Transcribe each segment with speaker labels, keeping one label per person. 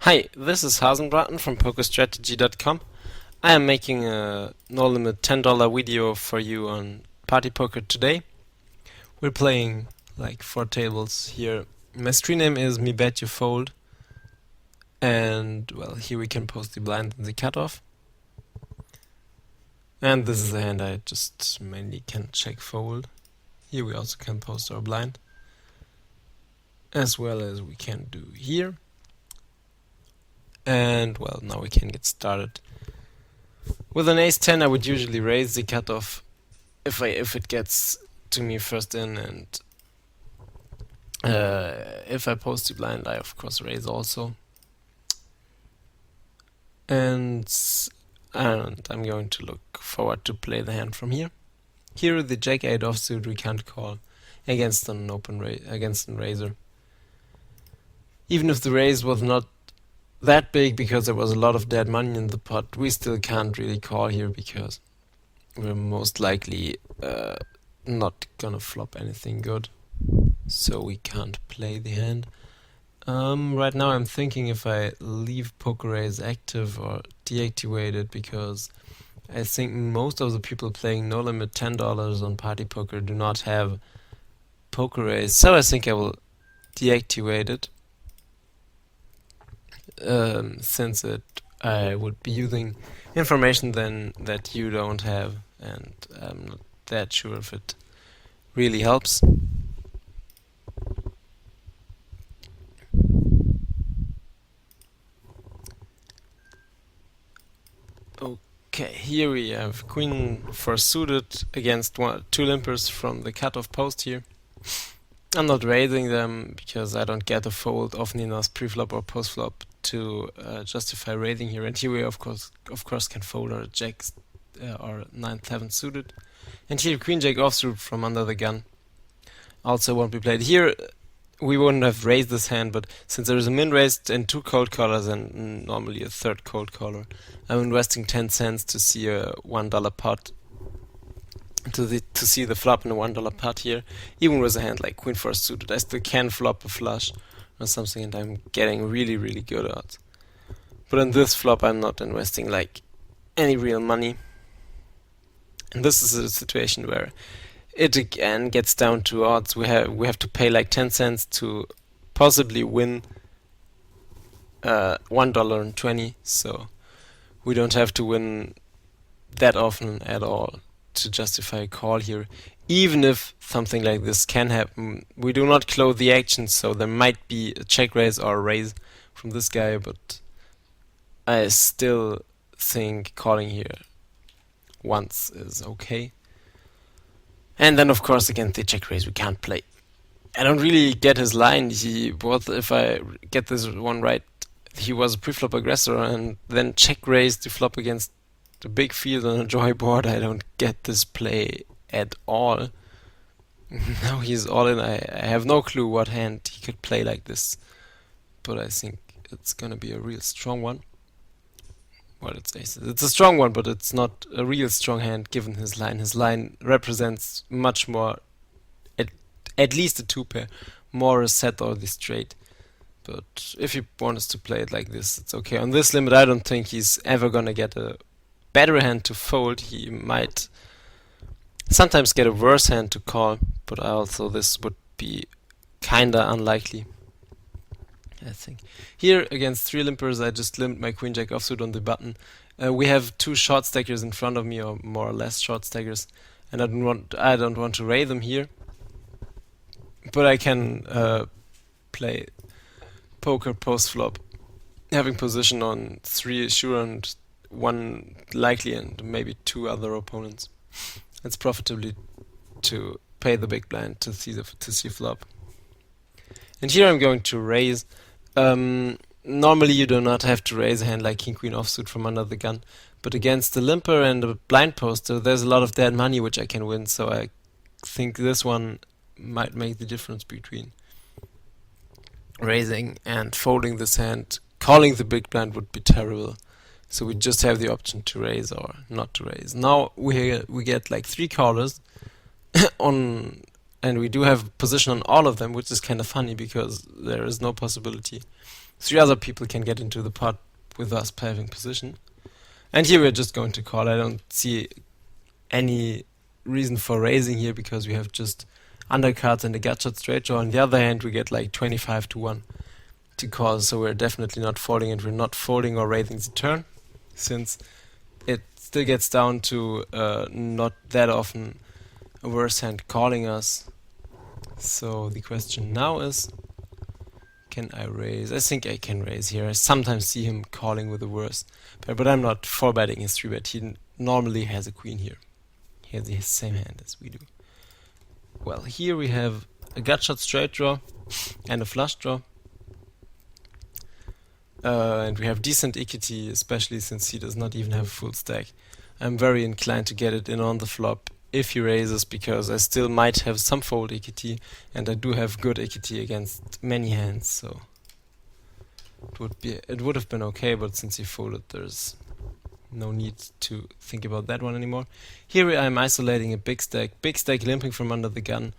Speaker 1: Hi, this is Hasenbraten from PokerStrategy.com. I am making a no-limit $10 video for you on Party Poker today. We're playing like 4 tables here. My screen name is Me Bet You Fold, and well, here we can post the blind and the cutoff. And this is a hand I just mainly can check fold. Here we also can post our blind, as well as we can do here. And well, now we can get started. With an ace-10 I would usually raise the cutoff if it gets to me first in, and if I post the blind I of course raise also. And I'm going to look forward to play the hand from here. Here the Jack-8 offsuit we can't call against an against a raiser. Even if the raise was not that big, because there was a lot of dead money in the pot, we still can't really call here because we're most likely not gonna flop anything good, so we can't play the hand. Right now I'm thinking if I leave poker raise active or deactivate it, because I think most of the people playing no limit $10 on Party Poker do not have poker raise, so I think I will deactivate it. Since I would be using information then that you don't have, and I'm not that sure if it really helps. Okay, here we have Queen 4 suited against 2 limpers from the cutoff post here. I'm not raising them because I don't get a fold often enough pre-flop or post-flop to justify raising here. And here we of course can fold our jacks or 9-7 suited. And here Queen Jack offsuit from under the gun also won't be played. Here we wouldn't have raised this hand, but since there is a min raise and 2 cold callers and normally a third cold caller, I'm investing 10 cents to see a $1 pot. To see the flop in a $1 pot here. Even with a hand like Queen 4 suited, I still can flop a flush or something, and I'm getting really good odds. But on this flop I'm not investing like any real money. And this is a situation where it again gets down to odds. We have to pay like 10 cents to possibly win $1.20, so we don't have to win that often at all to justify a call here. Even if something like this can happen, we do not close the action, so there might be a check raise or a raise from this guy, but I still think calling here once is okay. And then of course against the check raise we can't play. I don't really get his line. If I get this one right, he was a pre-flop aggressor and then check raised to flop against the big field on a joy board. I don't get this play at all. Now he's all in. I have no clue what hand he could play like this, but I think it's gonna be a real strong one. Well, it's aces. It's a strong one, but it's not a real strong hand given his line. His line represents much more, at least a 2-pair, more a set or the straight. But if he wants to play it like this, it's okay. On this limit, I don't think he's ever gonna get a better hand to fold. He might sometimes get a worse hand to call, but also this would be kinda unlikely, I think. Here against 3 limpers I just limped my Queen Jack offsuit on the button. We have 2 short stackers in front of me, or more or less short stackers, and I don't want to raise them here, but I can play poker post flop, having position on 3 sure and 1 likely and maybe 2 other opponents. It's profitably to pay the big blind to see flop. And here I'm going to raise. Normally you do not have to raise a hand like King Queen offsuit from under the gun, but against the limper and a blind poster there's a lot of dead money which I can win, so I think this one might make the difference between raising and folding this hand. Calling the big blind would be terrible, so we just have the option to raise or not to raise. Now we get like 3 callers on, and we do have position on all of them, which is kind of funny because there is no possibility 3 other people can get into the pot with us paving position. And here we're just going to call. I don't see any reason for raising here because we have just undercards and a gutshot straight draw. On the other hand, we get like 25 to 1 to call, so we're definitely not folding, and we're not folding or raising the turn, since it still gets down to not that often a worse hand calling us. So the question now is, can I raise? I think I can raise here. I sometimes see him calling with the worst, but I'm not 4-betting his 3-bet. He normally has a queen here. He has the same hand as we do. Well, here we have a gutshot straight draw and a flush draw. And we have decent equity, especially since he does not even have a full stack. I'm very inclined to get it in on the flop if he raises, because I still might have some fold equity, and I do have good equity against many hands, so it would have been okay, but since he folded, there's no need to think about that one anymore. Here I'm isolating a big stack limping from under the gun.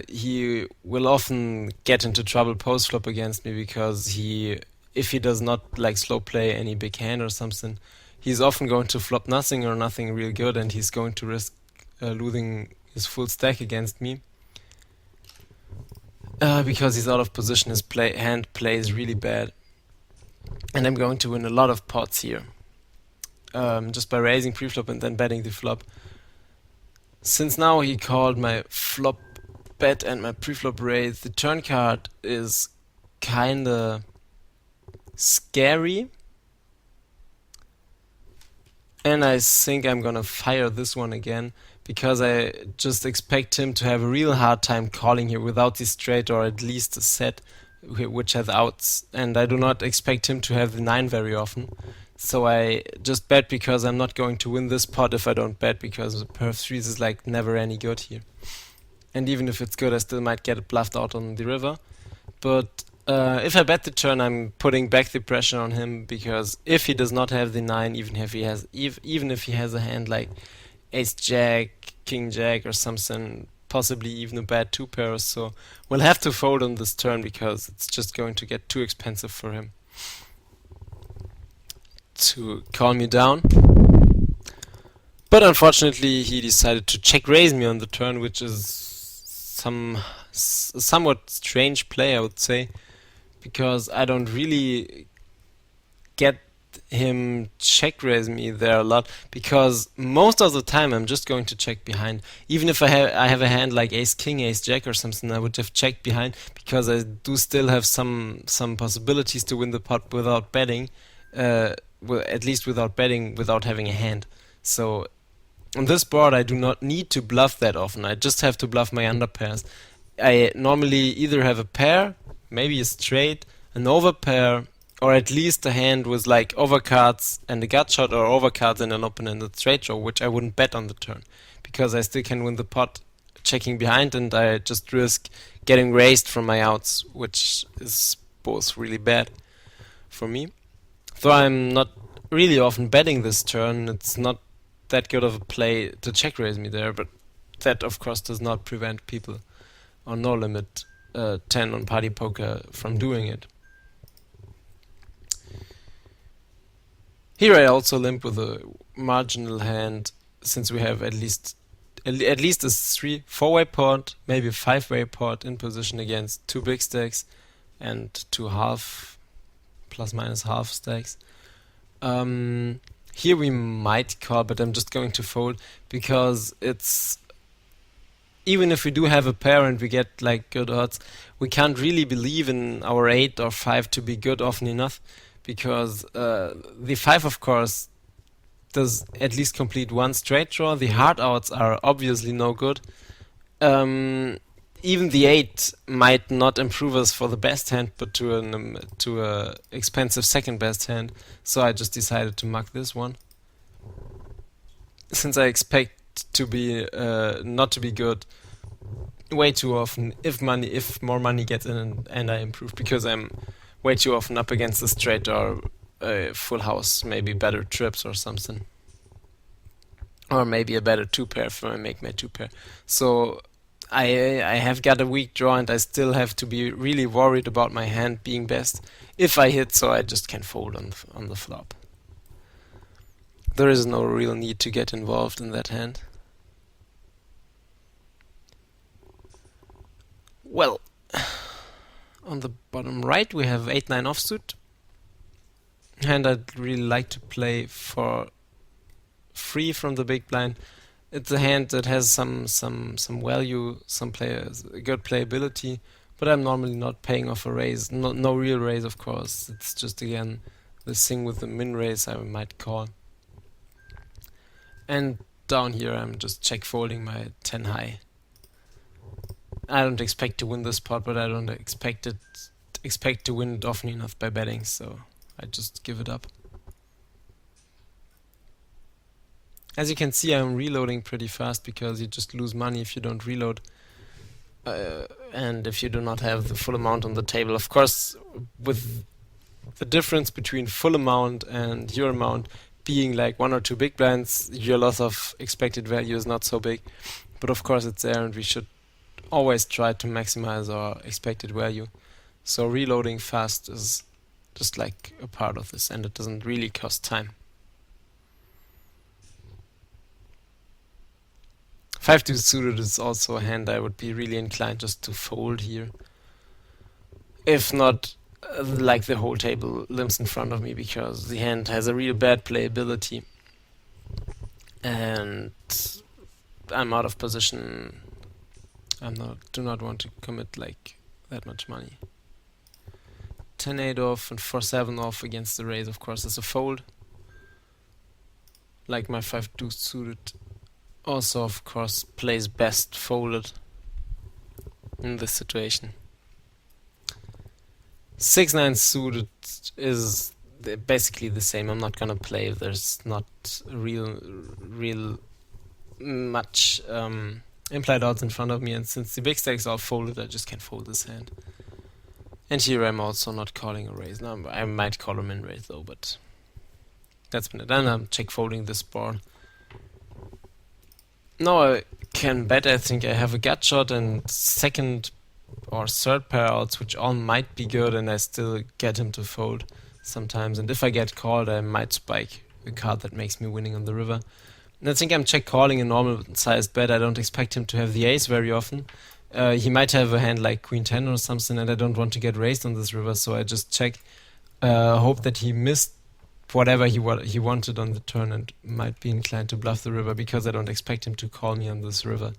Speaker 1: He will often get into trouble post-flop against me, because if he does not like slow play any big hand or something, he's often going to flop nothing or nothing real good, and he's going to risk losing his full stack against me. Because he's out of position, his hand plays really bad. And I'm going to win a lot of pots here. Just by raising pre-flop and then betting the flop. Since now he called my flop bet and my pre-flop raise, the turn card is kinda scary. And I think I'm gonna fire this one again, because I just expect him to have a real hard time calling here without the straight, or at least a set which has outs, and I do not expect him to have the 9 very often. So I just bet because I'm not going to win this pot if I don't bet, because the perf 3s is like never any good here. And even if it's good, I still might get it bluffed out on the river. But if I bet the turn, I'm putting back the pressure on him, because if he does not have the 9, even if he has a hand like ace jack, king jack or something, possibly even a bad 2-pair or so, we'll have to fold on this turn, because it's just going to get too expensive for him to call me down. But unfortunately he decided to check raise me on the turn, which is somewhat strange play, I would say, because I don't really get him check raise me there a lot, because most of the time I'm just going to check behind. Even if I have a hand like ace king, ace jack or something, I would have checked behind, because I do still have some possibilities to win the pot without betting, well, at least without betting, without having a hand. So on this board I do not need to bluff that often. I just have to bluff my underpairs. I normally either have a pair, maybe a straight, an overpair, or at least a hand with like overcards and a gutshot, or overcards and an open-ended straight draw, which I wouldn't bet on the turn, because I still can win the pot checking behind, and I just risk getting raised from my outs, which is both really bad for me. So I'm not really often betting this turn. It's not that good of a play to check raise me there, but that of course does not prevent people on no limit 10 on party poker from doing it. Here I also limp with a marginal hand, since we have at least a 4-way pot, maybe a 5-way pot in position against 2 big stacks and 2 plus minus half stacks. Here we might call, but I'm just going to fold, because it's, even if we do have a pair and we get like good odds, we can't really believe in our 8 or 5 to be good often enough, because the 5 of course does at least complete one straight draw. The hard outs are obviously no good. Even the 8 might not improve us for the best hand, but to a expensive second best hand. So I just decided to muck this one, since I expect to be not to be good way too often if more money gets in and I improve, because I'm way too often up against the straight or full house, maybe better trips or something, or maybe a better 2-pair if I make my 2-pair. So I have got a weak draw and I still have to be really worried about my hand being best if I hit, so I just can fold on the flop. There is no real need to get involved in that hand. Well, on the bottom right we have 8-9 offsuit. Hand I'd really like to play for free from the big blind. It's a hand that has some value, some players, good playability, but I'm normally not paying off a raise. No real raise, of course. It's just again this thing with the min raise I might call. And down here I'm just check folding my 10 high. I don't expect to win this pot, but I don't expect to win it often enough by betting, so I just give it up. As you can see, I'm reloading pretty fast because you just lose money if you don't reload. And if you do not have the full amount on the table. Of course, with the difference between full amount and your amount being like 1 or 2 big blinds, your loss of expected value is not so big. But of course it's there and we should always try to maximize our expected value. So reloading fast is just like a part of this, and it doesn't really cost time. 5-2 suited is also a hand I would be really inclined just to fold here. If not, like the whole table limps in front of me, because the hand has a real bad playability. And I'm out of position. Do not want to commit like that much money. 10-8 off and 4-7 off against the raise, of course, is a fold. Like my 5-2 suited also, of course, plays best folded in this situation. 6-9 suited is basically the same. I'm not gonna play if there's not real much implied odds in front of me, and since the big stacks are folded, I just can't fold this hand. And here I'm also not calling a raise. Now I might call a min raise though, but that's been it. And I'm check folding this board. Now I can bet. I think I have a gut shot and second or third pair outs, which all might be good, and I still get him to fold sometimes. And if I get called, I might spike a card that makes me winning on the river. And I think I'm check calling a normal sized bet. I don't expect him to have the ace very often. He might have a hand like Queen 10 or something, and I don't want to get raised on this river, so I just check, hope that he missed whatever he wanted on the turn and might be inclined to bluff the river, because I don't expect him to call me on this river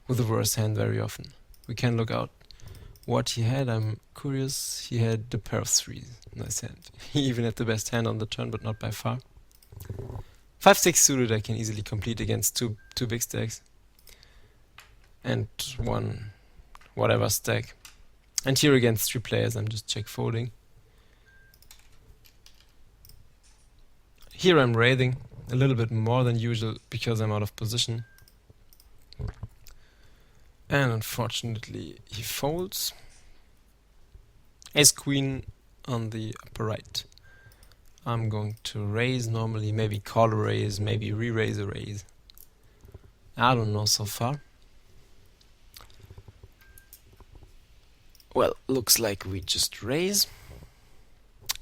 Speaker 1: with a worse hand very often. We can look out what he had. I'm curious. He had the pair of threes. Nice hand. He even had the best hand on the turn, but not by far. 5-6 suited I can easily complete against two big stacks and one whatever stack. And here against 3 players I'm just check folding. Here I'm raising a little bit more than usual because I'm out of position. And unfortunately he folds. Ace Queen on the upper right. I'm going to raise normally, maybe call a raise, maybe re-raise a raise. I don't know so far. Well, looks like we just raise.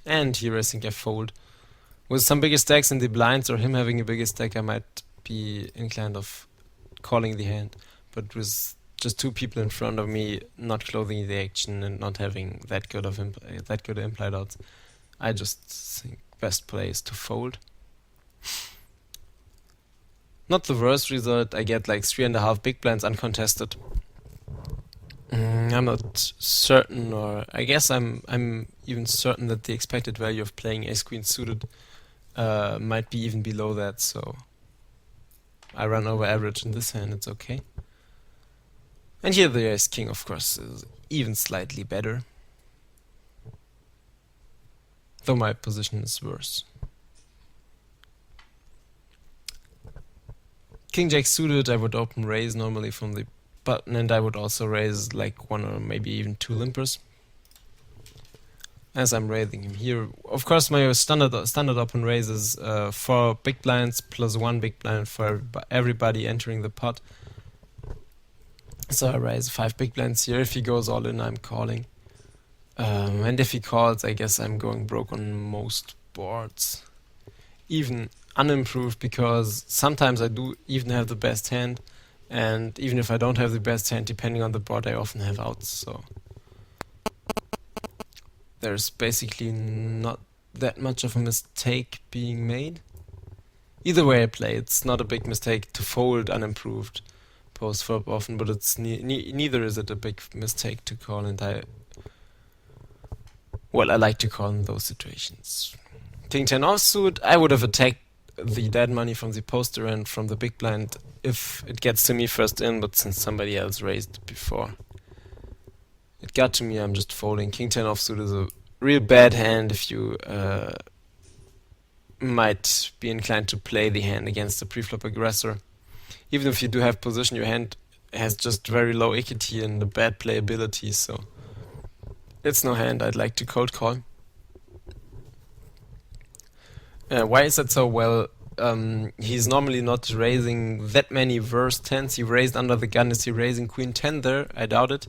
Speaker 1: And here I think I fold. With some bigger stacks in the blinds or him having a bigger stack, I might be inclined of calling the hand. But with just 2 people in front of me not closing the action and not having that good implied odds, I just think best play is to fold. Not the worst result. I get like 3.5 big blinds uncontested. I'm not certain, or I guess I'm even certain that the expected value of playing Ace Queen suited might be even below that, so I run over average in this hand, it's okay. And here the Ace King, of course, is even slightly better, though my position is worse. King Jack suited I would open raise normally from the button, and I would also raise like 1 or maybe even 2 limpers as I'm raising him here. Of course my standard open raise is 4 big blinds plus 1 big blind for everybody entering the pot. So I raise 5 big blinds here. If he goes all in, I'm calling. And if he calls, I guess I'm going broke on most boards. Even unimproved, because sometimes I do even have the best hand, and even if I don't have the best hand, depending on the board, I often have outs, so there's basically not that much of a mistake being made. Either way I play, it's not a big mistake to fold unimproved post-flop often, but it's neither is it a big mistake to call, and I like to call in those situations. King 10 offsuit, I would have attacked the dead money from the poster and from the big blind if it gets to me first in, but since somebody else raised before it got to me, I'm just folding. King 10 offsuit is a real bad hand if you might be inclined to play the hand against the preflop aggressor. Even if you do have position, your hand has just very low equity and a bad playability, so it's no hand I'd like to cold call. Why is that so? Well, he's normally not raising that many worse tens. He raised under the gun. Is he raising queen 10 there? I doubt it.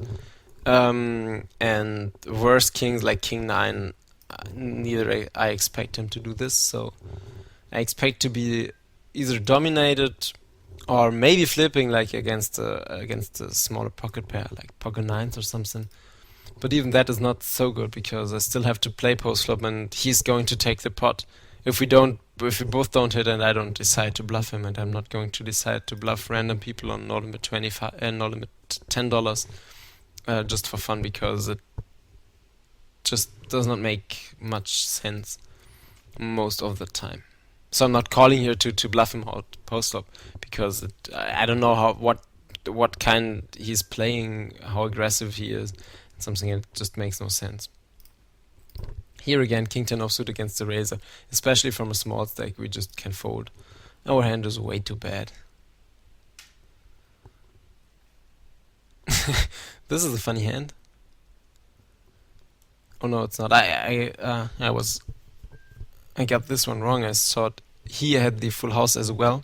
Speaker 1: And worse kings like king 9, neither I expect him to do this. So I expect to be either dominated or maybe flipping, like against a smaller pocket pair, like pocket 9s or something. But even that is not so good, because I still have to play post flop, and he's going to take the pot. If we both don't hit, and I don't decide to bluff him, and I'm not going to decide to bluff random people on no limit 25 and no limit $10 just for fun, because it just does not make much sense most of the time. So I'm not calling here to bluff him out post flop, because I don't know what kind he's playing, how aggressive he is. It's something that just makes no sense. Here again, king 10 offsuit against the raiser, especially from a small stack, we just can fold. Our hand is way too bad. This is a funny hand. Oh no, it's not. I got this one wrong. I thought he had the full house as well,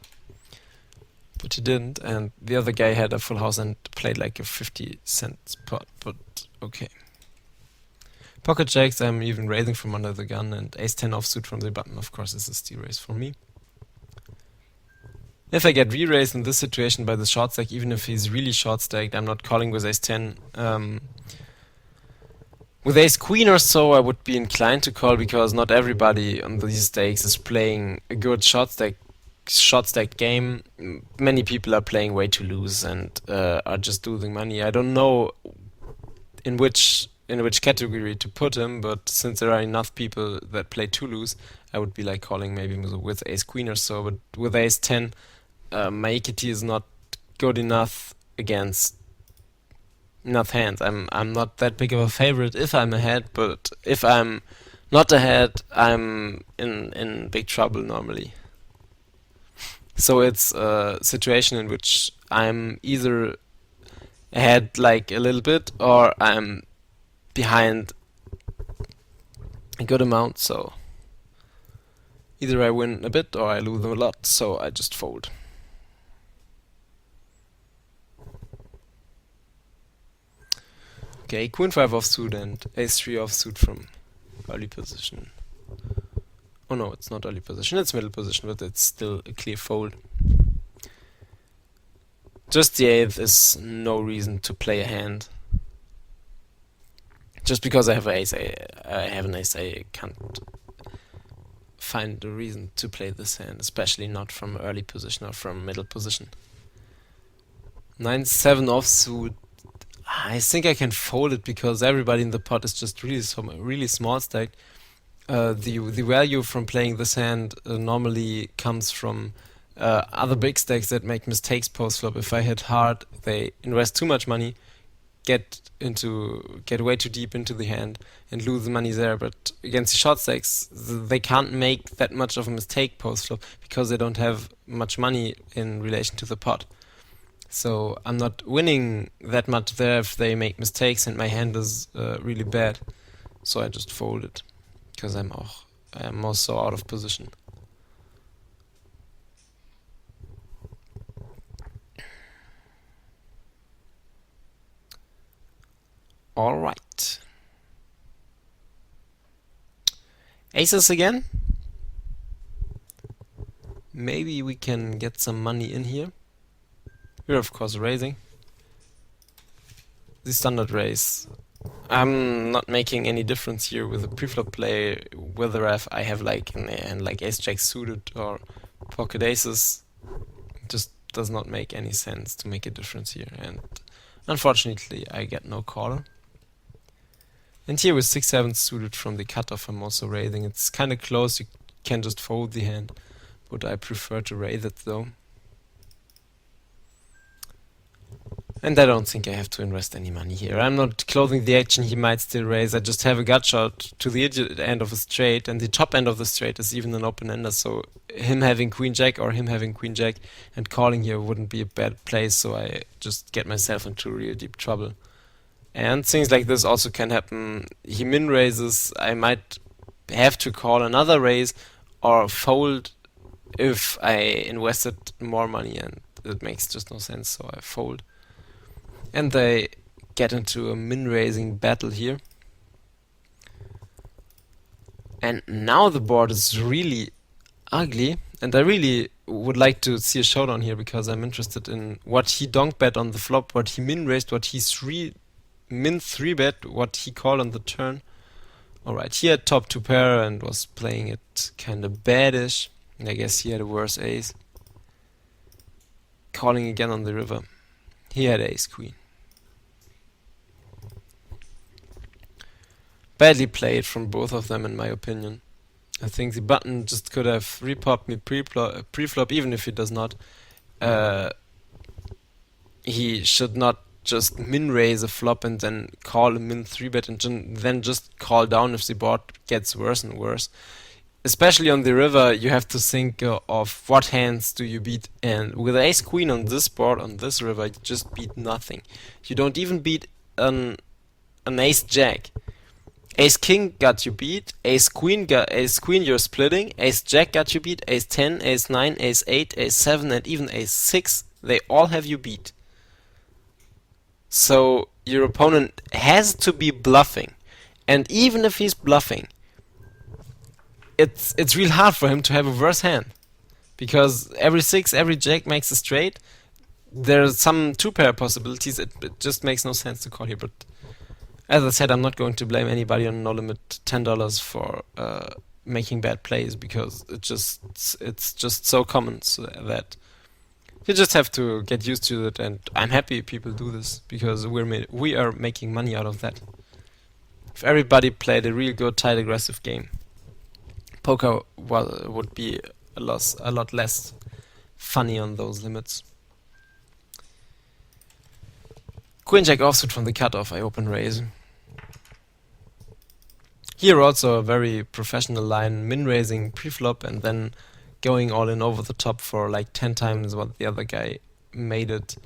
Speaker 1: but he didn't, and the other guy had a full house and played like a 50-cent pot, but okay. Pocket jacks, I'm even raising from under the gun, and ace 10 offsuit from the button, of course, is a steal raise for me. If I get re-raised in this situation by the short stack, even if he's really short stacked, I'm not calling with ace 10. With ace queen or so, I would be inclined to call, because not everybody on these stakes is playing a good short stack game. Many people are playing way too loose and are just losing money. I don't know in which category to put him, but since there are enough people that play too loose, I would be like calling maybe with ace queen or so. But with ace 10, my equity is not good enough against enough hands. I'm not that big of a favorite if I'm ahead, but if I'm not ahead, I'm in big trouble normally. So it's a situation in which I'm either ahead like a little bit, or I'm behind a good amount, so either I win a bit or I lose a lot, so I just fold. Okay, queen 5 offsuit and ace 3 offsuit from early position. Oh no, it's not early position, it's middle position, but it's still a clear fold. Just the 8th is no reason to play a hand. Just because I have an ace, I can't find a reason to play this hand, especially not from early position or from middle position. 9-7 offsuit, I think I can fold it, because everybody in the pot is just really small stacked. The value from playing this hand normally comes from other big stacks that make mistakes post flop. If I hit hard, they invest too much money, get way too deep into the hand and lose the money there. But against the short stacks, they can't make that much of a mistake post flop, because they don't have much money in relation to the pot. So I'm not winning that much there if they make mistakes and my hand is really bad. So I just fold it, because I'm also out of position. Alright. Aces again. Maybe we can get some money in here. We're of course raising. The standard raise. I'm not making any difference here with the preflop play, whether I have like in the hand like ace jack suited or pocket aces. It just does not make any sense to make a difference here, and unfortunately I get no call. And here with 6-7 suited from the cutoff I'm also raising. It's kinda close, you can just fold the hand, but I prefer to raise it though. And I don't think I have to invest any money here. I'm not closing the action, he might still raise. I just have a gut shot to the end of a straight, and the top end of the straight is even an open-ender, so him having queen-jack or him having queen-jack and calling here wouldn't be a bad place, so I just get myself into real deep trouble. And things like this also can happen. He min-raises, I might have to call another raise or fold if I invested more money, and it makes just no sense, so I fold. And they get into a min-raising battle here. And now the board is really ugly, and I really would like to see a showdown here because I'm interested in what he donk bet on the flop, what he min-raised, what he min 3-bet, what he called on the turn. Alright, he had top 2 pair and was playing it kinda badish, and I guess he had a worse ace. Calling again on the river. He had ace queen. Badly played from both of them in my opinion. I think the button just could have repopped me pre-flop, even if he does not. He should not just min-raise a flop and then call a min 3-bet and then just call down if the board gets worse and worse. Especially on the river, you have to think of what hands do you beat, and with ace queen on this board, on this river, you just beat nothing. You don't even beat an ace jack. Ace king got you beat, ace queen you're splitting, ace jack got you beat, ace 10, ace 9, ace 8, ace 7 and even ace 6, they all have you beat. So your opponent has to be bluffing, and even if he's bluffing, it's real hard for him to have a worse hand, because every 6, every jack makes a straight. There's some 2-pair possibilities, it just makes no sense to call here, but as I said, I'm not going to blame anybody on No Limit $10 for making bad plays, because it's just so common that you just have to get used to it, and I'm happy people do this because we are making money out of that. If everybody played a real good, tight, aggressive game, poker would be a lot less funny on those limits. Queen jack offsuit from the cutoff, I open raise. Here also a very professional line, min-raising pre-flop and then going all in over the top for like 10 times what the other guy made it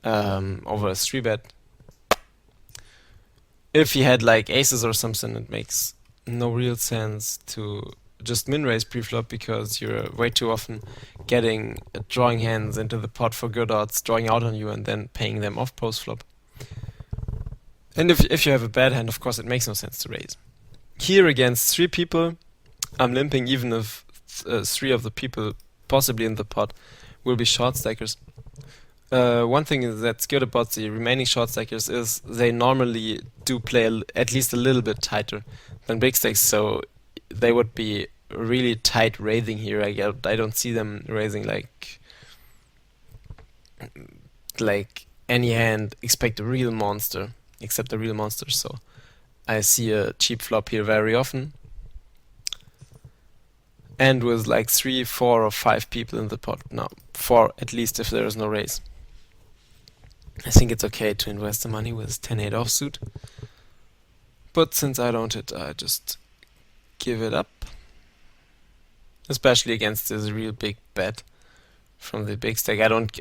Speaker 1: over a 3-bet. If he had like aces or something, it makes no real sense to just min-raise pre-flop, because you're way too often drawing hands into the pot for good odds, drawing out on you and then paying them off post-flop. And if you have a bad hand, of course it makes no sense to raise. Here against 3 people, I'm limping even if 3 of the people possibly in the pot will be short stackers. One thing that's good about the remaining short stackers is they normally do play at least a little bit tighter than big stacks, so they would be really tight raising here. I don't see them raising like any hand except a real monster. So I see a cheap flop here very often, and with like 3, 4 or 5 people in the pot. Now 4 at least if there is no raise. I think it's okay to invest the money with 10-8 offsuit, but since I don't hit, I just give it up. Especially against this real big bet from the big stack. I don't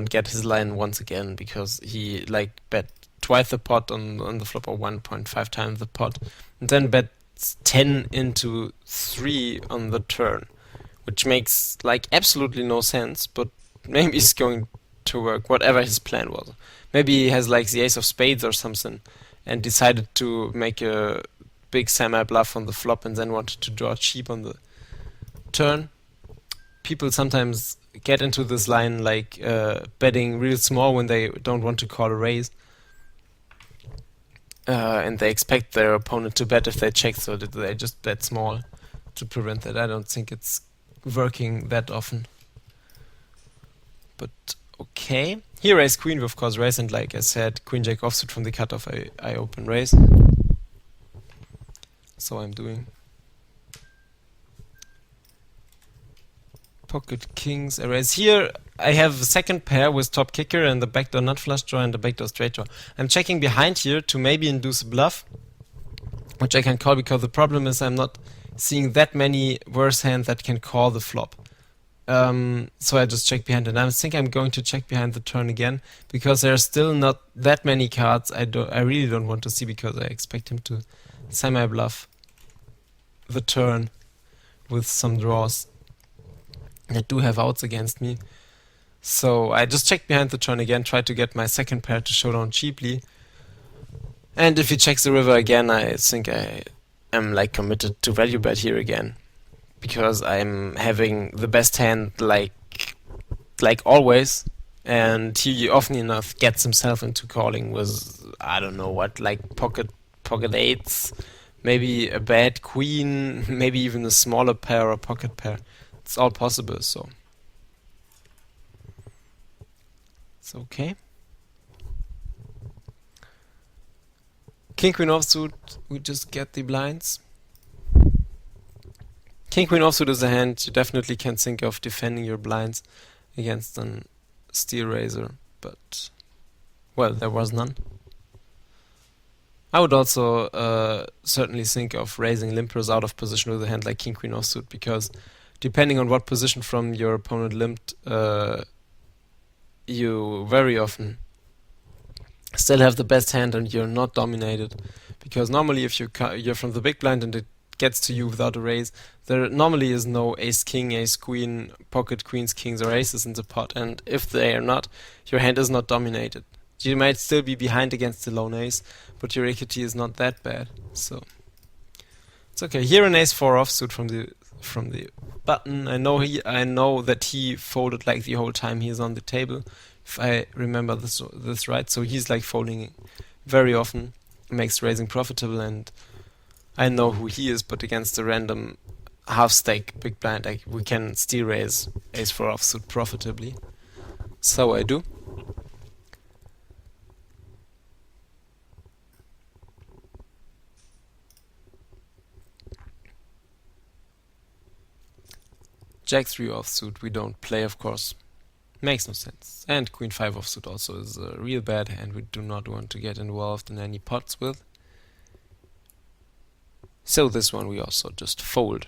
Speaker 1: get his line once again, because he like bet twice the pot on the flop, or 1.5 times the pot, and then bets 10 into 3 on the turn, which makes like absolutely no sense, but maybe it's going to work, whatever his plan was. Maybe he has like the ace of spades or something, and decided to make a big semi-bluff on the flop and then wanted to draw cheap on the turn. People sometimes get into this line like betting real small when they don't want to call a raise. And they expect their opponent to bet if they check, so that they just bet small to prevent that. I don't think it's working that often. But okay. Here raise queen, we of course raise, and like I said, queen jack offsuit from the cutoff, I open raise. So I'm doing. Pocket kings, I raise. Here I have a second pair with top kicker and the backdoor nut flush draw and the backdoor straight draw. I'm checking behind here to maybe induce a bluff, which I can call because the problem is I'm not seeing that many worse hands that can call the flop. So I just check behind, and I think I'm going to check behind the turn again because there are still not that many cards I really don't want to see, because I expect him to semi-bluff the turn with some draws that do have outs against me. So I just check behind the turn again, try to get my second pair to show down cheaply. And if he checks the river again, I think I am like committed to value bet here again, because I'm having the best hand like always, and he often enough gets himself into calling with, I don't know what, like pocket eights, maybe a bad queen, maybe even a smaller pair or pocket pair. It's all possible, so it's okay. King queen offsuit, we just get the blinds. King queen offsuit is a hand you definitely can think of defending your blinds against an steel raiser, but well, there was none. I would also certainly think of raising limpers out of position with a hand like king queen offsuit, because depending on what position from your opponent limped, you very often still have the best hand and you're not dominated. Because normally if you're from the big blind and it gets to you without a raise, there normally is no ace king, ace queen, pocket queens, kings or aces in the pot, and if they are not, your hand is not dominated. You might still be behind against the lone ace, but your equity is not that bad, so it's okay. Here an ace 4 offsuit from the button. I know that he folded like the whole time he is on the table, if I remember this right. So he's like folding very often, makes raising profitable, and I know who he is. But against a random half stack big blind, we can still raise ace 4 offsuit profitably. So I do. Jack 3 offsuit we don't play, of course. Makes no sense. And queen 5 offsuit also is a real bad hand we do not want to get involved in any pots with. So this one we also just fold.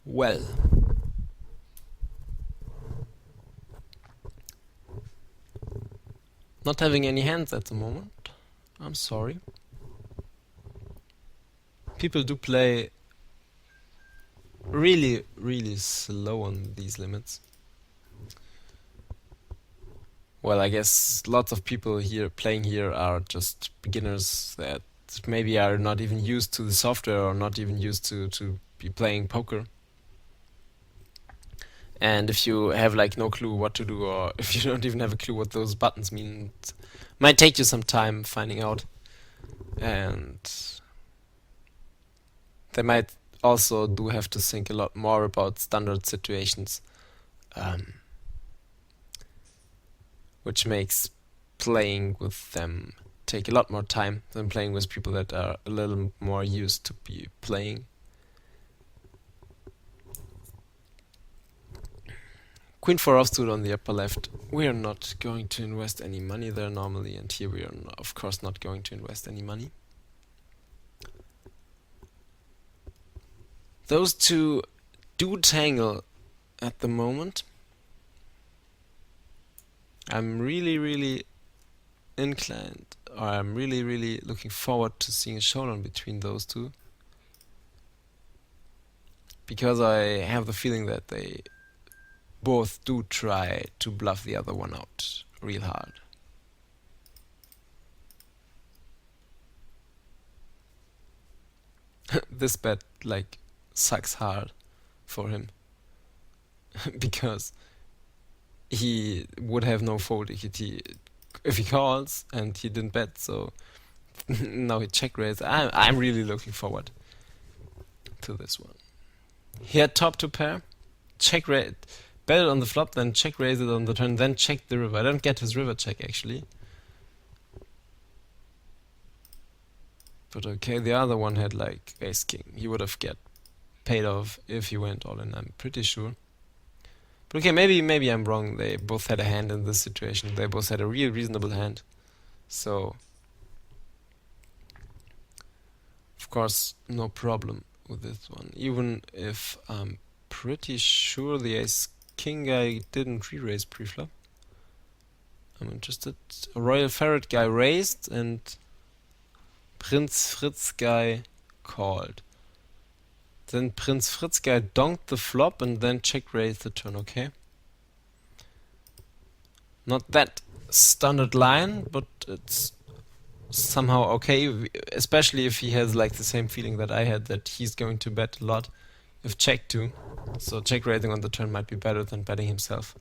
Speaker 1: Well. Not having any hands at the moment. I'm sorry. People do play really, really slow on these limits. Well, I guess lots of people here playing here are just beginners that maybe are not even used to the software or not even used to be playing poker. And if you have like no clue what to do, or if you don't even have a clue what those buttons mean, it might take you some time finding out. And they might also do have to think a lot more about standard situations, which makes playing with them take a lot more time than playing with people that are a little more used to be playing. Queen 4 offsuit on the upper left. We are not going to invest any money there normally, and here we are of course not going to invest any money. Those two do tangle at the moment. I'm really inclined, or I'm really looking forward to seeing a showdown between those two. because I have the feeling that they both do try to bluff the other one out real hard. This bet like sucks hard for him because he would have no fold if he calls, and he didn't bet, so now he check raised. I'm really looking forward to this one. He had top to pair, check raise, bet it on the flop, then check raise it on the turn, then check the river. I don't get his river check actually. But okay, the other one had like ace king. He would have get paid off if he went all in, I'm pretty sure. But okay, maybe I'm wrong. They both had a hand in this situation. They both had a real reasonable hand. So of course no problem with this one. Even if I'm pretty sure the ace king guy didn't re-raise pre-flop. I'm interested. A Royal Ferret guy raised and Prinz Fritz guy called. Then Prinz Fritz guy donked the flop and then check raised the turn, okay? Not that standard line, but it's somehow okay, especially if he has like the same feeling that I had, that he's going to bet a lot if check too. So check raising on the turn might be better than betting himself,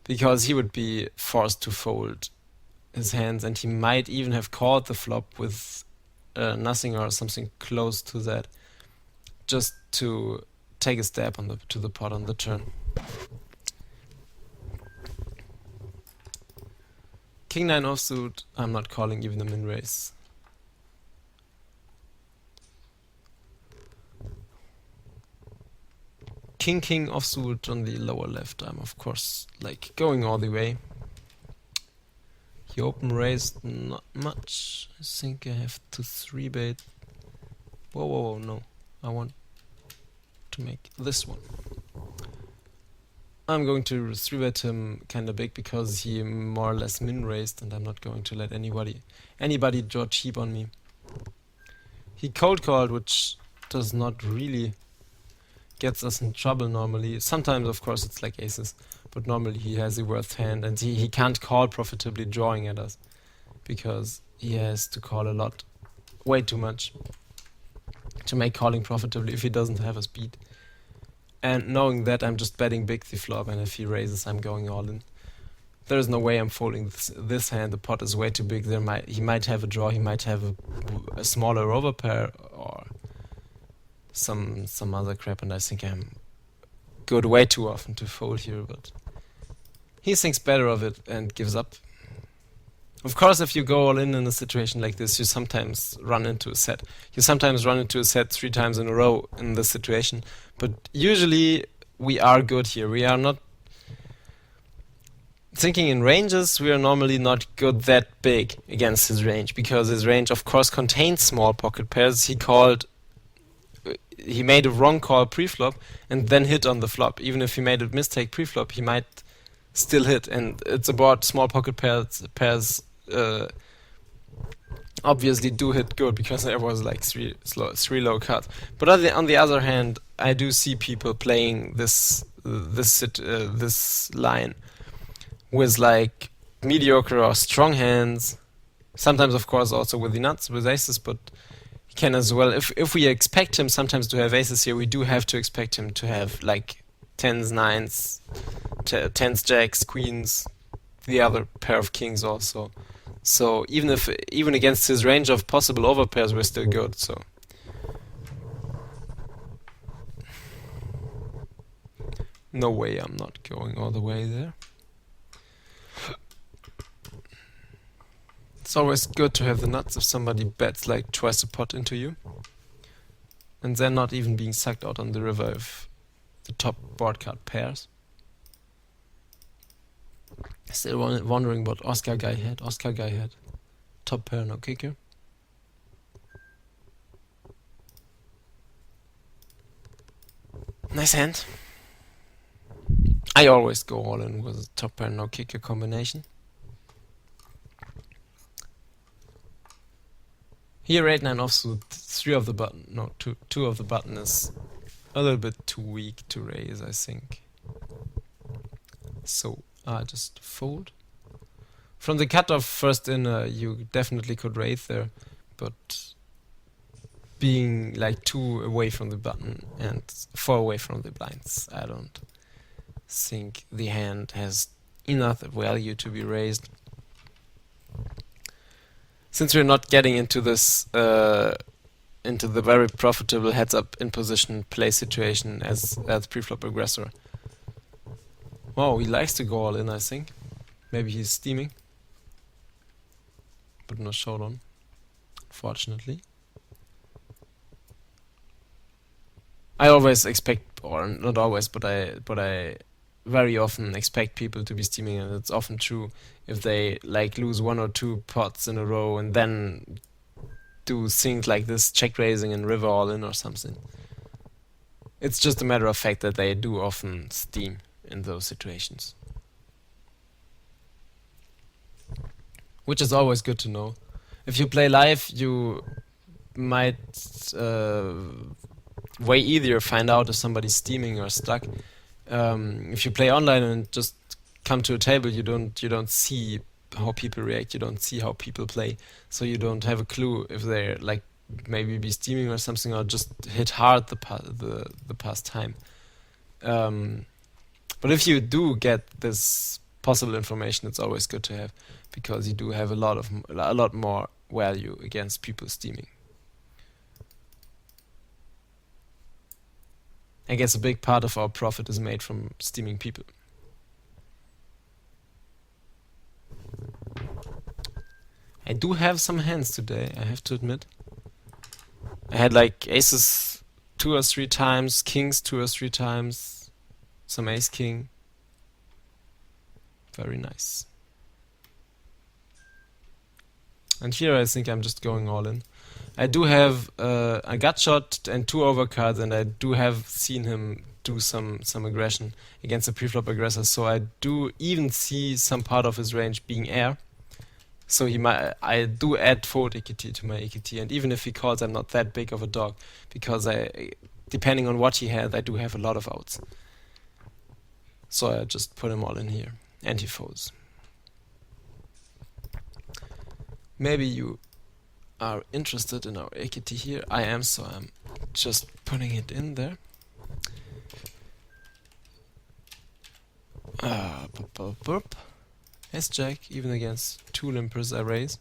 Speaker 1: because he would be forced to fold his hands, and he might even have called the flop with nothing or something close to that, just to take a stab on to the pot on the turn. King 9 offsuit, I'm not calling even a min raise. King offsuit on the lower left, I'm of course like going all the way. He open raised not much. I think I have to 3-bait. Whoa, no. I want to make this one. I'm going to 3-bet him kinda big because he more or less min raised, and I'm not going to let anybody draw cheap on me. He cold called, which does not really gets us in trouble normally. Sometimes of course it's like aces, but normally he has a worth hand, and he can't call profitably drawing at us because he has to call a lot, way too much, to make calling profitably if he doesn't have a speed. And knowing that, I'm just betting big the flop, and if he raises, I'm going all in. There is no way I'm folding this hand. The pot is way too big. He might have a draw. He might have a smaller overpair or some other crap, and I think I'm good way too often to fold here. But he thinks better of it and gives up. Of course, if you go all in a situation like this, you sometimes run into a set. You sometimes run into a set 3 times in a row in this situation. But usually we are good here. We are not thinking in ranges. We are normally not good that big against his range, because his range of course contains small pocket pairs. He made a wrong call pre-flop and then hit on the flop. Even if he made a mistake pre-flop, he might still hit, and it's about small pocket pairs obviously do hit good, because there was like three low cards. But on the other hand, I do see people playing this line with like mediocre or strong hands. Sometimes, of course, also with the nuts, with aces, but he can as well. If we expect him sometimes to have aces here, we do have to expect him to have like 10s, 9s, 10s, jacks, queens, the other pair of kings also. So even against his range of possible overpairs, we're still good. So no way I'm not going all the way there. It's always good to have the nuts if somebody bets like twice the pot into you, and then not even being sucked out on the river if the top board card pairs. Still wondering what Oscar guy had. Oscar guy had top pair, no kicker. Nice hand. I always go all in with a top pair, no kicker combination. Here 8-9 offsuit, 3 of the button, no, two of the button is a little bit too weak to raise, I think. So I just fold. From the cutoff first in, you definitely could raise there, but being like 2 away from the button and 4 away from the blinds, I don't think the hand has enough value to be raised. Since we're not getting into this into the very profitable heads up in position play situation as preflop aggressor. Wow, he likes to go all in, I think. Maybe he's steaming, but no showdown, fortunately. I always expect, or not always, but I very often expect people to be steaming, and it's often true if they like lose 1 or 2 pots in a row and then do things like this, check raising and river all in or something. It's just a matter of fact that they do often steam in those situations, which is always good to know. If you play live, you might way easier find out if somebody's steaming or stuck. If you play online and just come to a table, you don't see how people react, you don't see how people play, so you don't have a clue if they're like maybe be steaming or something, or just hit hard the past time. But if you do get this possible information, it's always good to have, because you do have a lot more value against people steaming. I guess a big part of our profit is made from steaming people. I do have some hands today, I have to admit. I had like aces 2 or 3 times, kings 2 or 3 times, some ace king. Very nice. And here I think I'm just going all in. I do have a gut shot and 2 overcards, and I do have seen him do some aggression against a preflop aggressor, so I do even see some part of his range being air. So I do add fold equity to my equity, and even if he calls, I'm not that big of a dog, because depending on what he had, I do have a lot of outs. So I just put him all in here, and he folds. Maybe you are interested in our equity here. I am, so I'm just putting it in there. S-Jack, even against 2 limpers I raise.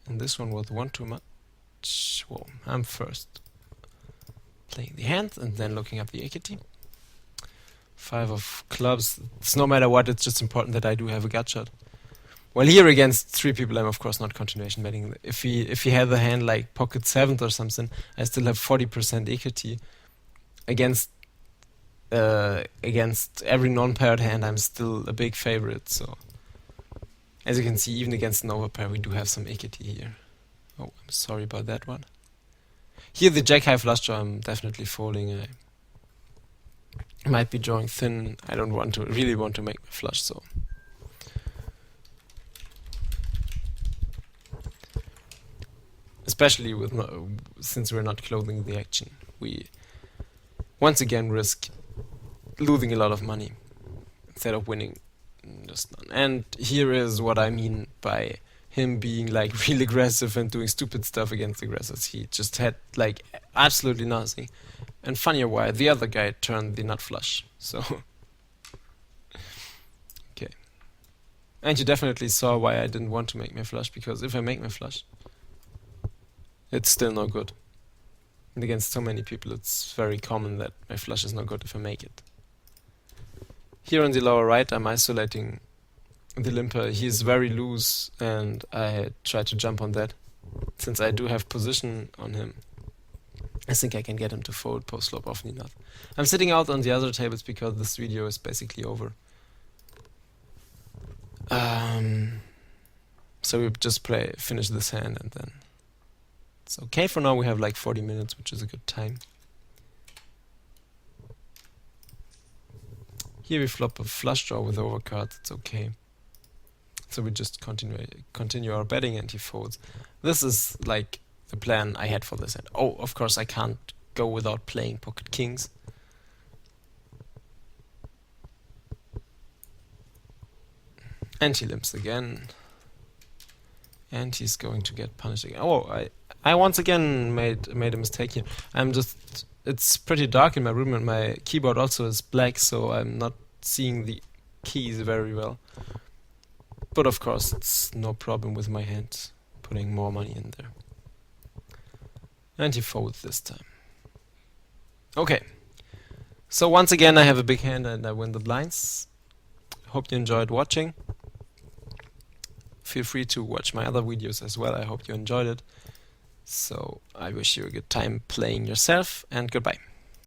Speaker 1: And this one was 1 too much. Whoa, I'm first playing the hand and then looking up the equity. 5 of clubs. It's no matter what, it's just important that I do have a gut shot. Well, here against 3 people, I'm of course not continuation betting. If he had the hand like pocket 7th or something, I still have 40% equity. Against every non-paired hand, I'm still a big favorite. So, as you can see, even against an overpair, we do have some equity here. Oh, I'm sorry about that one. Here, the jack-high flush draw, I'm definitely folding. I might be drawing thin. I don't really want to make my flush, so. Especially since we're not closing the action, we once again risk losing a lot of money instead of winning just none. And here is what I mean by him being like real aggressive and doing stupid stuff against aggressors. He just had like absolutely nothing. And funnier why, the other guy turned the nut flush. So okay. And you definitely saw why I didn't want to make my flush, because if I make my flush, it's still no good. And against so many people, it's very common that my flush is no good if I make it. Here on the lower right, I'm isolating the limper. He's very loose, and I try to jump on that. Since I do have position on him, I think I can get him to fold post-flop often enough. I'm sitting out on the other tables because this video is basically over. So we just finish this hand, and then it's okay for now. We have like 40 minutes, which is a good time. Here we flop a flush draw with overcards. It's okay. So we just continue our betting, and he folds. This is like the plan I had for this hand. Oh, of course I can't go without playing pocket kings. And he limps again. And he's going to get punished again. Oh, I once again made a mistake here. It's pretty dark in my room, and my keyboard also is black, so I'm not seeing the keys very well. But of course, it's no problem with my hand putting more money in there. And he folds this time. Okay. So once again, I have a big hand and I win the blinds. Hope you enjoyed watching. Feel free to watch my other videos as well. I hope you enjoyed it. So I wish you a good time playing yourself, and goodbye.